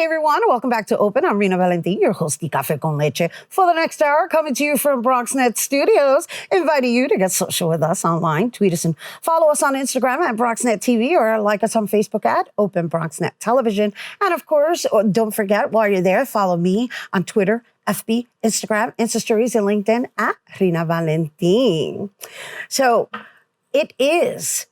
everyone. Welcome back to Open. I'm Rhina Valentin, your host, de Café con Leche. For the next hour, coming to you from BronxNet Studios, inviting you to get social with us online. Tweet us and follow us on Instagram at BronxNet TV or like us on Facebook at Open BronxNet Television. And of course, don't forget, while you're there, follow me on Twitter, FB, Instagram, Insta Stories, and LinkedIn at Rhina Valentin. So it is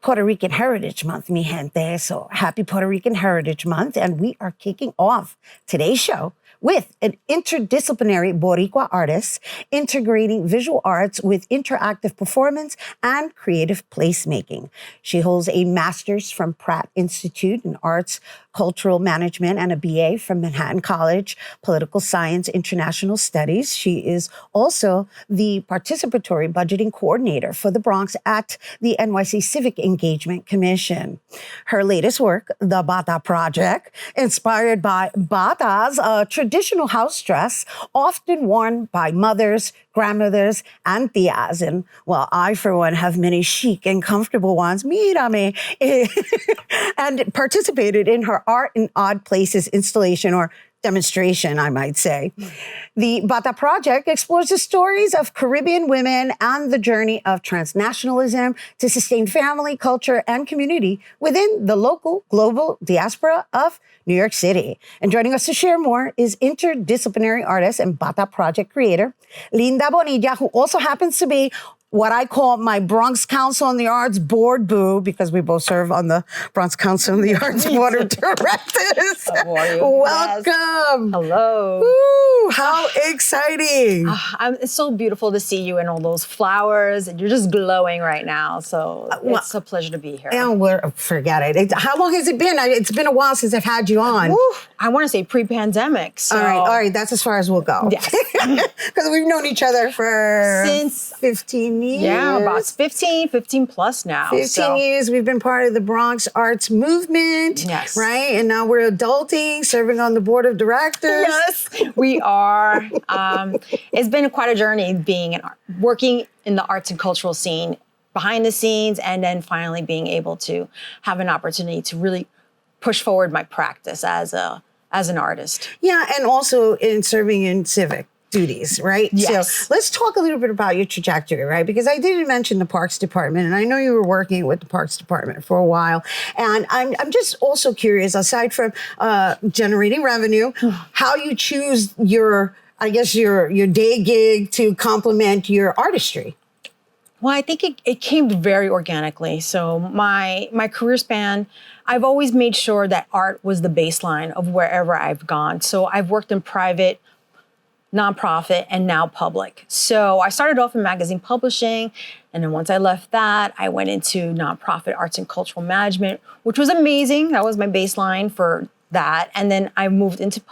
Puerto Rican Heritage Month, mi gente. So happy Puerto Rican Heritage Month. And we are kicking off today's show with an interdisciplinary Boricua artist integrating visual arts with interactive performance and creative placemaking. She holds a master's from Pratt Institute in Arts, Cultural Management, and a BA from Manhattan College, Political Science, International Studies. She is also the participatory budgeting coordinator for the Bronx at the NYC Civic Engagement Commission. Her latest work, the Bata Project, inspired by Bata's traditional house dress, often worn by mothers, grandmothers, and tias. And well, I, for one, have many chic and comfortable ones, mírame, and participated in her Art in Odd Places installation or demonstration, I might say. The Bata Project explores the stories of Caribbean women and the journey of transnationalism to sustain family, culture, and community within the local global diaspora of New York City. And joining us to share more is interdisciplinary artist and Bata Project creator, Leenda Bonilla, who also happens to be what I call my Bronx Council on the Arts board boo, because we both serve on the Bronx Council on the Arts Board of Directors. How are you? Welcome. Yes. Hello. Woo, how exciting. It's so beautiful to see you in all those flowers, and you're just glowing right now. So it's a pleasure to be here. And forget it. How long has it been? It's been a while since I've had you on. Woo, I want to say pre-pandemic. So. All right. That's as far as we'll go. Yes. Because we've known each other for since 15 years. Yeah, about 15 plus now. 15 years. We've been part of the Bronx Arts Movement. Yes. Right? And now we're adulting, serving on the board of directors. Yes, we are. It's been quite a journey working in the arts and cultural scene, behind the scenes, and then finally being able to have an opportunity to really push forward my practice as an artist. Yeah, and also in serving in civic duties, right? Yes. So let's talk a little bit about your trajectory, right? Because I didn't mention the Parks Department, and I know you were working with the Parks Department for a while. And I'm just also curious, aside from generating revenue, how you choose your day gig to complement your artistry. Well, I think it came very organically. So my career span, I've always made sure that art was the baseline of wherever I've gone. So I've worked in private, nonprofit, and now public. So I started off in magazine publishing, and then once I left that, I went into nonprofit arts and cultural management, which was amazing. That was my baseline for that. And then I moved into the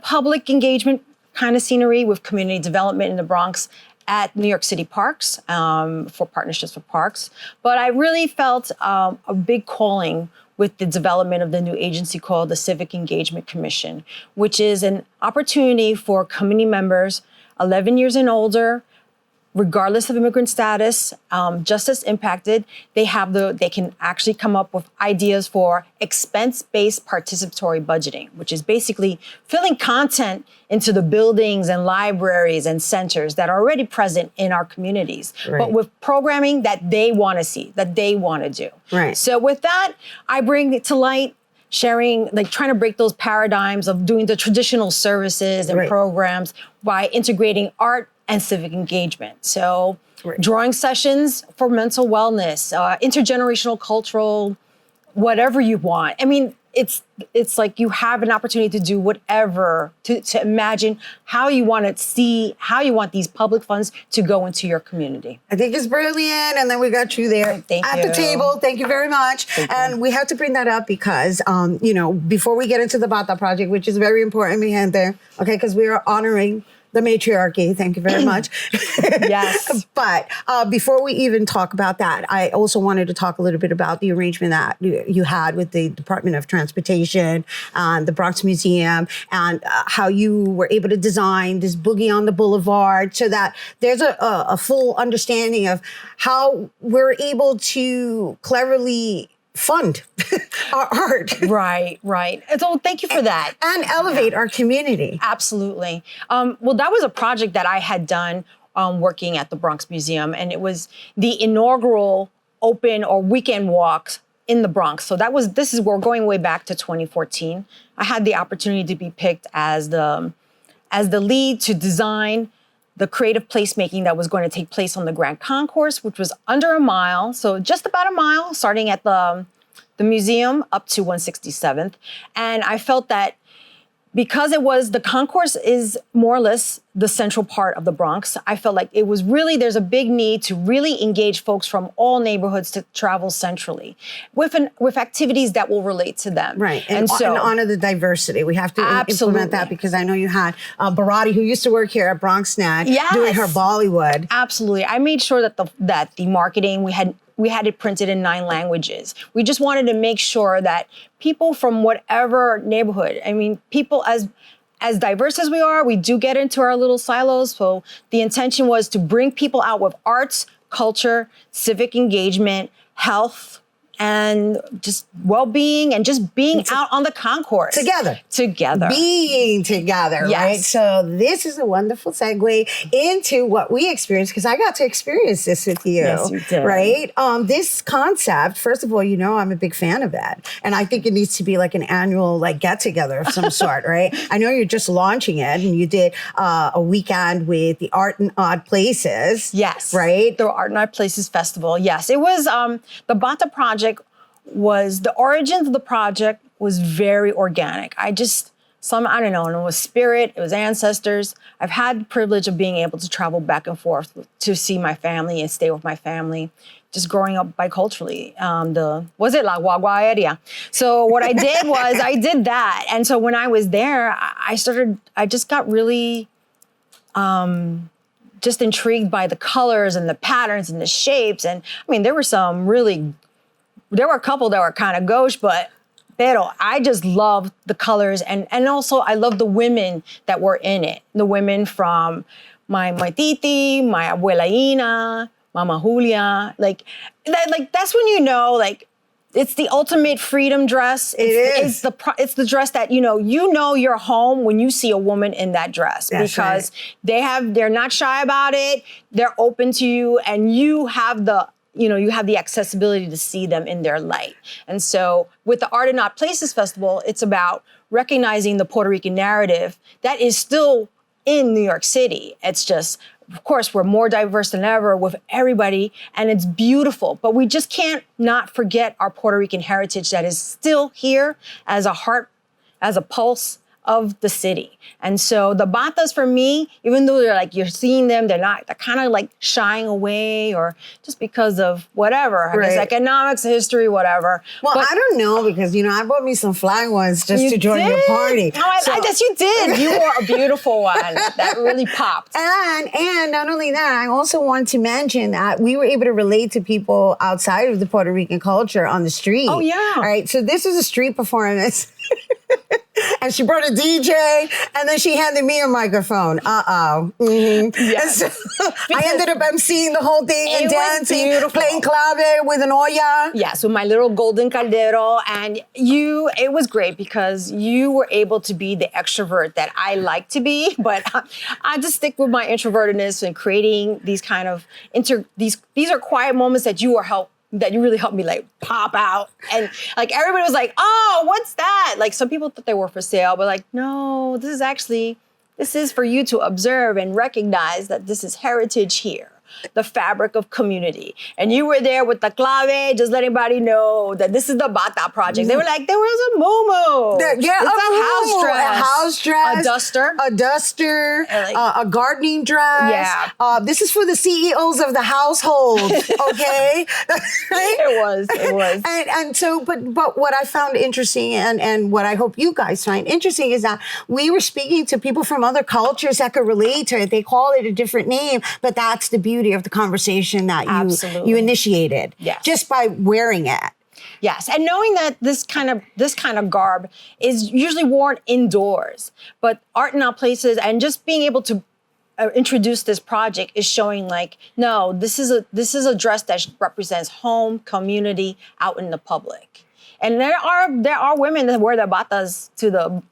public engagement kind of scenery with community development in the Bronx at New York City Parks for Partnerships for Parks. But I really felt a big calling with the development of the new agency called the Civic Engagement Commission, which is an opportunity for community members 11 years and older, regardless of immigrant status, just as impacted, they can actually come up with ideas for expense-based participatory budgeting, which is basically filling content into the buildings and libraries and centers that are already present in our communities, right, but with programming that they want to see, that they want to do. Right. So with that, I bring it to light, sharing, trying to break those paradigms of doing the traditional services and programs by integrating art and civic engagement. So drawing sessions for mental wellness, intergenerational cultural, whatever you want. I mean, it's like you have an opportunity to do whatever, to imagine how you want to see, how you want these public funds to go into your community. I think it's brilliant. And then we got you there at the table. Thank you very much. And we have to bring that up because, before we get into the Bata Project, which is very important, mi gente, okay, because we are honoring the matriarchy. Thank you very much. Yes. But before we even talk about that, I also wanted to talk a little bit about the arrangement that you had with the Department of Transportation and the Bronx Museum, and how you were able to design this Boogie on the Boulevard so that there's a full understanding of how we're able to cleverly fund our art. Right. And so thank you for that. And elevate our community. Absolutely. Well, that was a project that I had done working at the Bronx Museum, and it was the inaugural open or weekend walks in the Bronx. So we're going way back to 2014. I had the opportunity to be picked as the lead to design the creative placemaking that was going to take place on the Grand Concourse, which was under a mile. So just about a mile, starting at the museum up to 167th. And I felt that because the concourse is more or less the central part of the Bronx, I felt like there's a big need to really engage folks from all neighborhoods to travel centrally with activities that will relate to them. Right, and honor the diversity. We have to implement that, because I know you had Barati, who used to work here at BronxNet, doing her Bollywood. Absolutely. I made sure that the marketing, we had it printed in 9 languages. We just wanted to make sure that people from whatever neighborhood, people as diverse as we are, we do get into our little silos. So the intention was to bring people out with arts, culture, civic engagement, health, and just well-being, and just being out on the concourse. Together. Being together, yes. Right? So this is a wonderful segue into what we experienced, because I got to experience this with you. Yes, you did. Right? This concept, first of all, I'm a big fan of that. And I think it needs to be like an annual get-together of some sort, right? I know you're just launching it, and you did a weekend with the Art in Odd Places. Yes. Right? The Art in Odd Places Festival. Yes. It was the Bata project. The origins of the project was very organic. I don't know, and it was spirit, it was ancestors. I've had the privilege of being able to travel back and forth to see my family and stay with my family, just growing up biculturally. Was it La Guagua area? So what I did was I did that. And so when I was there, I just got really just intrigued by the colors and the patterns and the shapes. And there were a couple that were kind of gauche, but I just loved the colors. And also I love the women that were in it. The women from my titi, my abuela Rhina, Mama Julia. That's when it's the ultimate freedom dress. It's the dress that, you're home when you see a woman in that dress. That's because right. They're not shy about it. They're open to you, and you have the accessibility to see them in their light. And so with the Art in Odd Places Festival, it's about recognizing the Puerto Rican narrative that is still in New York City. It's just, of course, we're more diverse than ever with everybody, and it's beautiful. But we just can't not forget our Puerto Rican heritage that is still here as a heart, as a pulse of the city. And so the Batas, for me, even though you're seeing them, they're kind of shying away, or just because of whatever, I guess economics, history, whatever. Well, I don't know, because, I bought me some flag ones just to join your party. Oh, I guess you did. You wore a beautiful one that really popped. And not only that, I also want to mention that we were able to relate to people outside of the Puerto Rican culture on the street. Oh, yeah. All right. So this was a street performance. And she brought a DJ, and then she handed me a microphone. Mm-hmm. Yes. So I ended up emceeing the whole thing and dancing, playing clave with an olla. Yes, with my little golden caldero. And it was great because you were able to be the extrovert that I like to be, but I just stick with my introvertedness and creating these kind of these are quiet moments that you really helped me pop out. And everybody was like, oh, what's that? Some people thought they were for sale, but no, this is for you to observe and recognize that this is heritage here. The fabric of community. And you were there with the clave, just letting everybody know that this is the Bata project. They were like, there was a muumuu. Yeah, a house dress. A duster. A gardening dress. Yeah. This is for the CEOs of the household, okay? It was. And so, but what I found interesting, and what I hope you guys find interesting, is that we were speaking to people from other cultures that could relate to it. They call it a different name, but that's the beauty of the conversation that you initiated, just by wearing it. Yes, and knowing that this kind of garb is usually worn indoors, but Art in Odd Places, and just being able to introduced this project is showing like, no, this is a dress that represents home, community, out in the public. And there are women that wear the batas to the,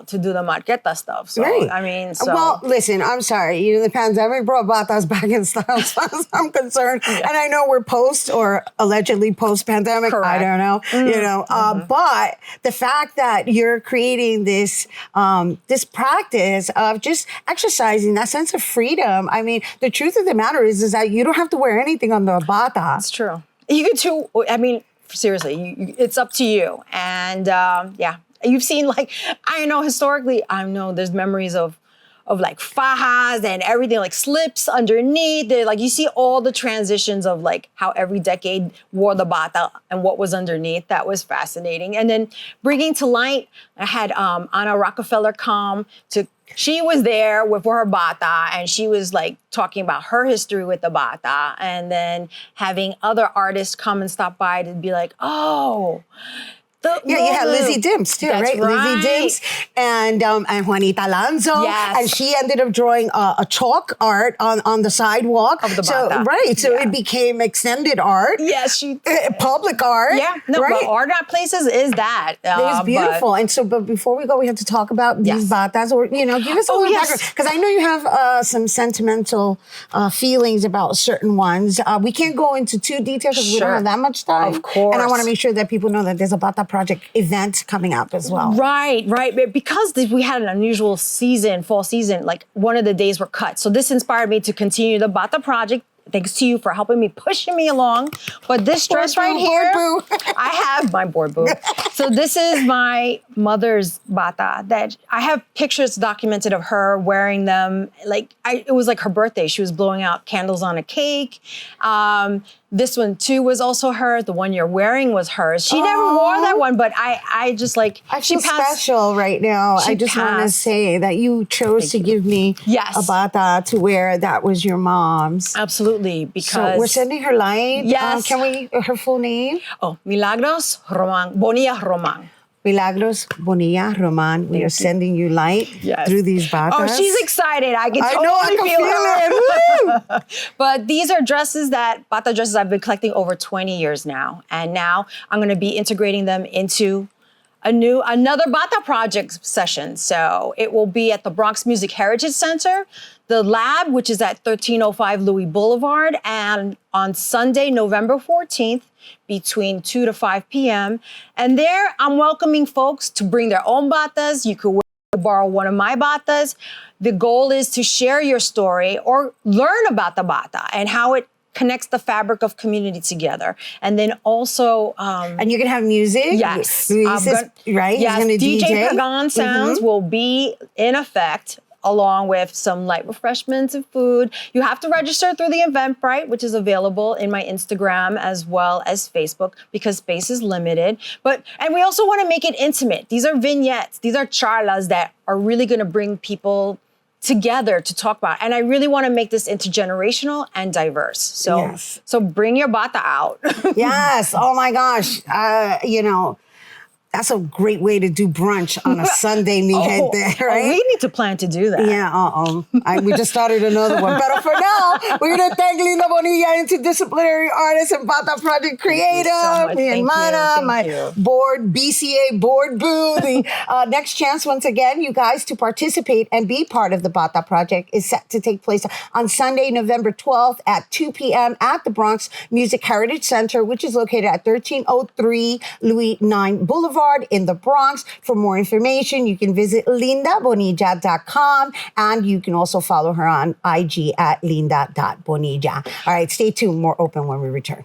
to do the marqueta stuff. So, Right. I mean, Well, listen, I'm sorry. The pandemic brought batas back in style as far as I'm concerned. Yeah. And I know we're post or allegedly post-pandemic. Correct. I don't know, but the fact that you're creating this practice of just exercising that sense of freedom. I mean, the truth of the matter is that you don't have to wear anything on the bata. That's true. You can too, I mean, seriously, it's up to you. And you've seen I know historically, there's memories of like fajas and everything, like slips underneath. You see all the transitions of like how every decade wore the bata and what was underneath. That was fascinating. And then bringing to light, I had Anna Rockefeller come to. She was there with her bata, and she was like talking about her history with the bata, and then having other artists come and stop by to be like, oh. You had Lizzie Dimps too, right? Lizzie Dimps and Juanita Lanzo. Yes. And she ended up drawing a chalk art on the sidewalk. Of the bata. So it became extended art. Yes, she public art. Yeah, no, right? but art at places is that. It's beautiful. But before we go, we have to talk about these batas, or give us a little background. Because I know you have some sentimental feelings about certain ones. We can't go into too detailed because we don't have that much time. Of course. And I want to make sure that people know that there's a bata project event coming up as well. Right. Because we had an unusual fall season, like one of the days were cut. So this inspired me to continue the Bata project. Thanks to you for pushing me along. But this dress right here, I have my board boo. So this is my mother's bata that I have pictures documented of her wearing them. It was like her birthday. She was blowing out candles on a cake. This one too was also hers. The one you're wearing was hers. She never wore that one, but I just like. I feel special right now. I just want to say that you chose to give me a bata to wear. That was your mom's. Absolutely, because so we're sending her light. Yes. Can we? Her full name? Oh, Milagros Bonilla Roman. Milagros Bonilla Roman. We are sending you light through these batas. Oh, she's excited. I can feel it. But these are bata dresses I've been collecting over 20 years now. And now I'm going to be integrating them into another Bata project session. So it will be at the Bronx Music Heritage Center, the lab, which is at 1305 Louis Boulevard, and on Sunday, November 14th, between 2 to 5 p.m. And there, I'm welcoming folks to bring their own batas. You could borrow one of my batas. The goal is to share your story or learn about the bata and how it connects the fabric of community together. And then also... and you're going to have music? Yes. Right? Yes, He's going to DJ Pagan Sounds will be in effect, along with some light refreshments and food. You have to register through the Eventbrite, which is available in my Instagram as well as Facebook, because space is limited. And we also want to make it intimate. These are vignettes. These are charlas that are really going to bring people together to talk about. And I really want to make this intergenerational and diverse. So bring your bata out. Yes. Oh my gosh. That's a great way to do brunch on a Sunday, mi gente, right? We need to plan to do that. Yeah, we just started another one. But for now, we're going to thank Leenda Bonilla, interdisciplinary artist and Bata project creator. Me and Mana, my board, BCA board boo. The next chance, once again, you guys to participate and be part of the Bata project is set to take place on Sunday, November 12th at 2 p.m. at the Bronx Music Heritage Center, which is located at 1303 Louis 9 Boulevard in the Bronx. For more information, you can visit leendabonilla.com, and you can also follow her on IG at leenda.bonilla. All right, stay tuned. More open when we return.